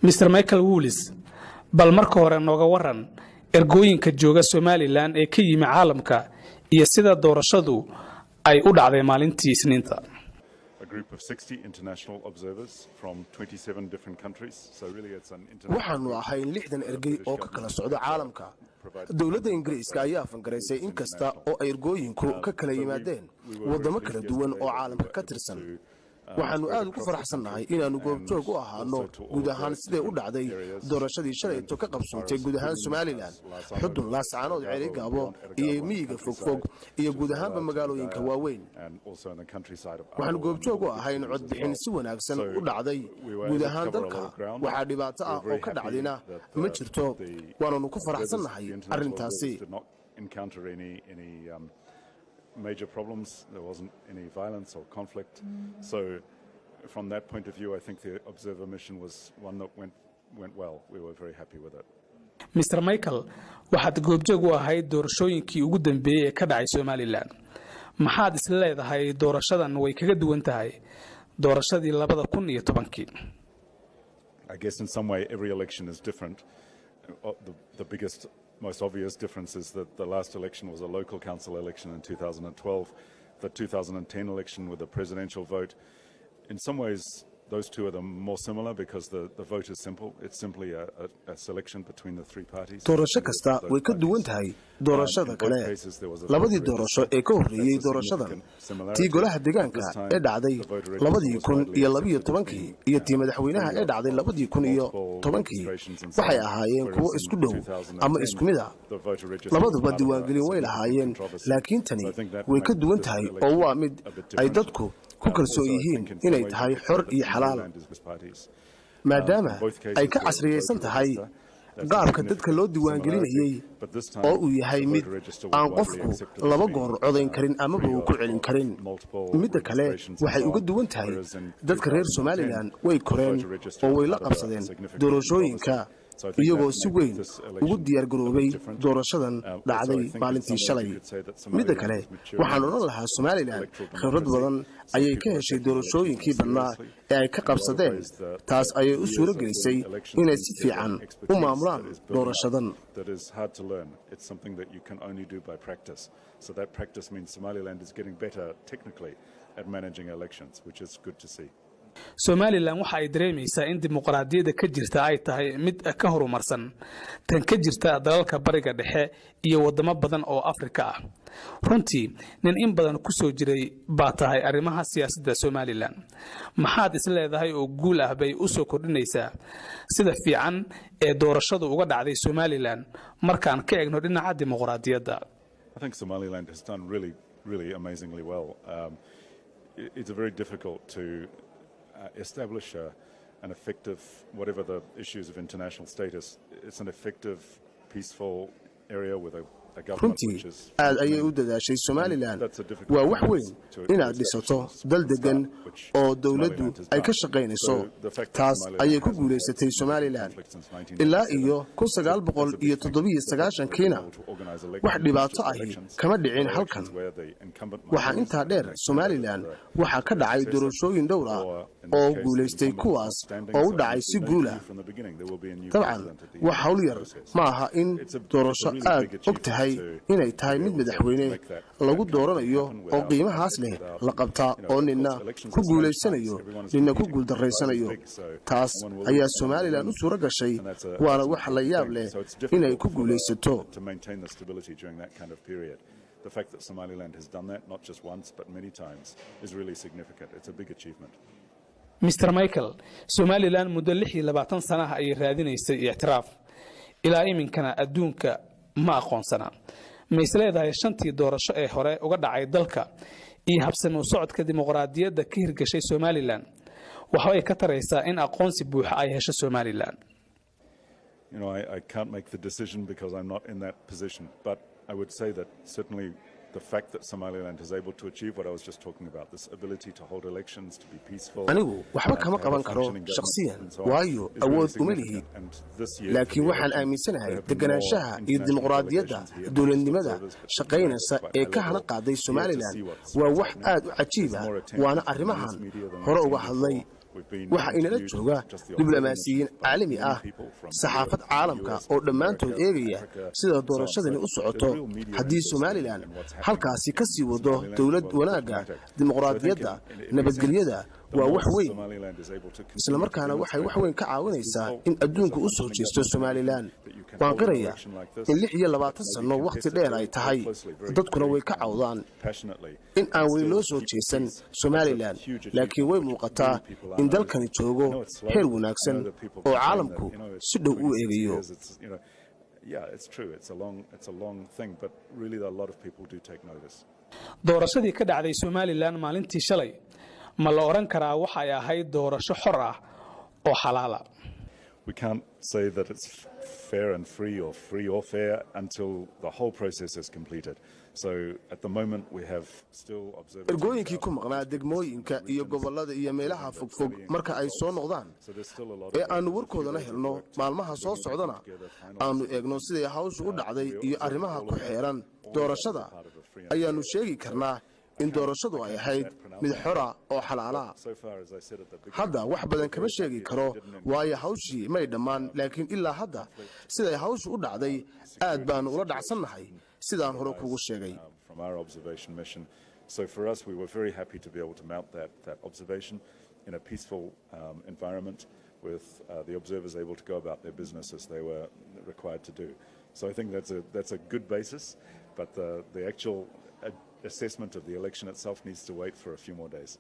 Mr. Michael Woolis bal marka hore nooga waran ergooyinka jooga Somaliland ee ka yimi caalamka iyo sida doorashadu ay u dhacday maalintii Isniinta. waxaanu ahay 60 ergey oo ka kala socda caalamka. dawladda Ingiriiska ayaa fangaraysay in kasta oo ay ergooyinku ka kala yimaadeen wadamo kala duwan oo caalamka ka tirsan. waxaanu aad ugu faraxsanahay inaanu goobjoog u ahaano guud ahaan sidee u dhacday doorashadii shalayto ka qabsoontay guud ahaan Somaliland, xudun laascaanood Ceerigaabo iyo miyiga fogfog iyo guud ahaanba magaalooyinka waaweyn. waxaanu goobjoog u ahayn codbixin si wanaagsan u dhacday guud ahaan dalka. waxaa dhibaato ah oo ka dhacdina ma jirto, waananu ku faraxsanahay arrintaasi. Major problems. There wasn't any violence or conflict. So from that point of view, I think the observer mission was one that went well. We were very happy with it. Mr. Michael, waxaad goobjoog u ahayd doorashooyinkii ugu dambeeyay ee ka dhacay Somaliland. maxaad is leedahay doorashadan way kaga duwan tahay doorashadii 2010? I guess in some way every election is different. The biggest most obvious difference is that the last election was a local council election in 2012. The 2010 election with a presidential vote. In some ways, those two are the more similar because the vote is simple. It's simply a selection between the three parties. doorasho kasta way ka duwan tahay doorashada kale. labadii doorasho ee ka horreeyay doorashadan, tii golaha deegaanka ee dhacday 2012 iyo tii madaxweynaha ee dhacday 2010 waxay ahaayeen kuwo isku dhow ama isku mid ah. labaduba diiwaangelin way lahaayeen, laakiin tani way ka duwan tahay oo waa mid ay dadku ku kalsoon yihiin inay tahay xor iyo xalaal, maadaama ay ka casriyeysan tahay qaabka dadka loo diiwaangelinayay oo uu yahay mid aan qofku laba goor codayn karin amaba uu ku celin karin. midda kale waxay uga duwan tahay dadka reer Somaliland way koreen oo way la qabsadeen doorashooyinka iyagoo si weyn ugu diyaar garoobay doorashadan dhacday maalintii shalay. midda kale waxaan oran lahaa Somaliland khibrad badan ayay ka heshay doorashooyinkii badnaa ee ay ka qabsadeen. taas ayay u suuro gelisay inay si fiican u maamulaan doorashadan. So that practice means Somaliland is getting better technically at managing elections, which is good to see. Somaliland waxa ay dareemaysaa in dimuqraadiyadda ka jirta ay tahay mid ka horumarsan tan ka jirta dalalka bariga dhexe iyo wadamo badan oo Afrika ah. runtii nin in badan ku soo jiray baa tahay arrimaha siyaasadda Somaliland. maxaad is leedahay oo guul ah bay u soo kordhinaysaa sida fiican ee doorashadu uga dhacday Somaliland markaan ka eegno dhinaca dimuqraadiyadda? I think Somaliland has done really amazingly well. It's very difficult to establish an effective, whatever the issues of international status, it's an effective, peaceful area with a government which is... aad ayay u dadaashay Somaliland. waa wax weyn inaad dhisato dal degan oo dawladdu ay ka shaqaynayso. taas ayay ku guulaysatay Somaliland ilaa iyo 1997kiina wax dhibaato ahi kama dhicin halkan. waxaa intaa dheer Somaliland waxaa ka dhacay doorashooyin dhowr ah oo guulaystay kuwaas oo u dhacay si guul ah. dabcan wax hawl yar ma aha in doorasho aad og tahay inay tahay mid madaxweyne lagu dooranayo oo qiimahaas leh la qabtaa oo ninna ku guulaysanayo ninna ku guuldareysanayo. taas ayaa Somaliland u suura gashay, waana wax la yaab leh inay ku guulaysato. The fact that Somaliland has done that not just once but many times is really significant. It's a big achievement. Mr. Michael, Somaliland muddo 26 sano ay raadinaysay i'tiraaf ilaa iminkana adduunka ma aqoonsana. ma isleedahay shantii doorasho ee hore uga dhacay dalka iyo habsami u socodka dimuqraadiyadda ka hirgashay Somaliland waxa ay ka taraysaa in aqoonsi buuxa ay hesho Somaliland? You know, I can't make the decision because I'm not in that position, but I would say that certainly the fact that Somaliland is able to achieve what I was just talking about, this ability to hold elections, to be peaceful. anigu waxba kama qaban karo shakhsiyan, waayo awood uma lihi. laakiin waxaan aaminsanahay deganaanshaha iyo dimuqraadiyadda dowladnimada shaqaynaysa ee ka hana qaaday Somaliland waa wax aad u cajiib ah. waana arrimahan hore uga hadlay waxa inala jooga diblomaasiyiin caalami ah saxaafad caalamka oo dhammaantood eegaya sida doorashadani u socoto haddii Somaliland halkaasi ka sii wado dawlad wanaagga dimuqraadiyadda nabadgelyada waa wax weyn isla markaana waxay wax weyn ka caawinaysaa in adduunku u soo jeesto Somaliland waan qiraya in 26 sano waqti dheer ay tahay dadkuna way ka cawdaan in aan weli loo soo jeesan Somaliland laakiin way muuqataa in dalkani joogo heer wanaagsan oo caalamku si dhow u eegayo doorashadii ka dhacday Somaliland maalintii shalay ma la oran karaa waxa ay ahayd doorasho xor ah oo xalaal ah We can't say that it's fair and free or fair until the whole process is completed. So at the moment we have still observed ergooyinkii ku maqnaa degmooyinka iyo gobolada iyo meelaha fogfog marka ay soo noqdaan ee aanu warkoodana helno maalmaha soo socdana aanu eegno siday hawshu u dhacday iyo arrimaha ku xeeran doorashada ayaanu sheegi karnaa in doorashadu ay ahayd mid xora oo xalaala hadda wax badan kama sheegi karo waayo hawshii may dhammaan laakiin ilaa hadda siday hawshu u dhacday aad baanu ula dhacsannahay sidaan hore kugu sheegay So for us we were very happy to be able to mount that observation in a peaceful environment with the observers able to go about their business as they were required to do. So I think that's a good basis, but the actual assessment of the election itself needs to wait for a few more days.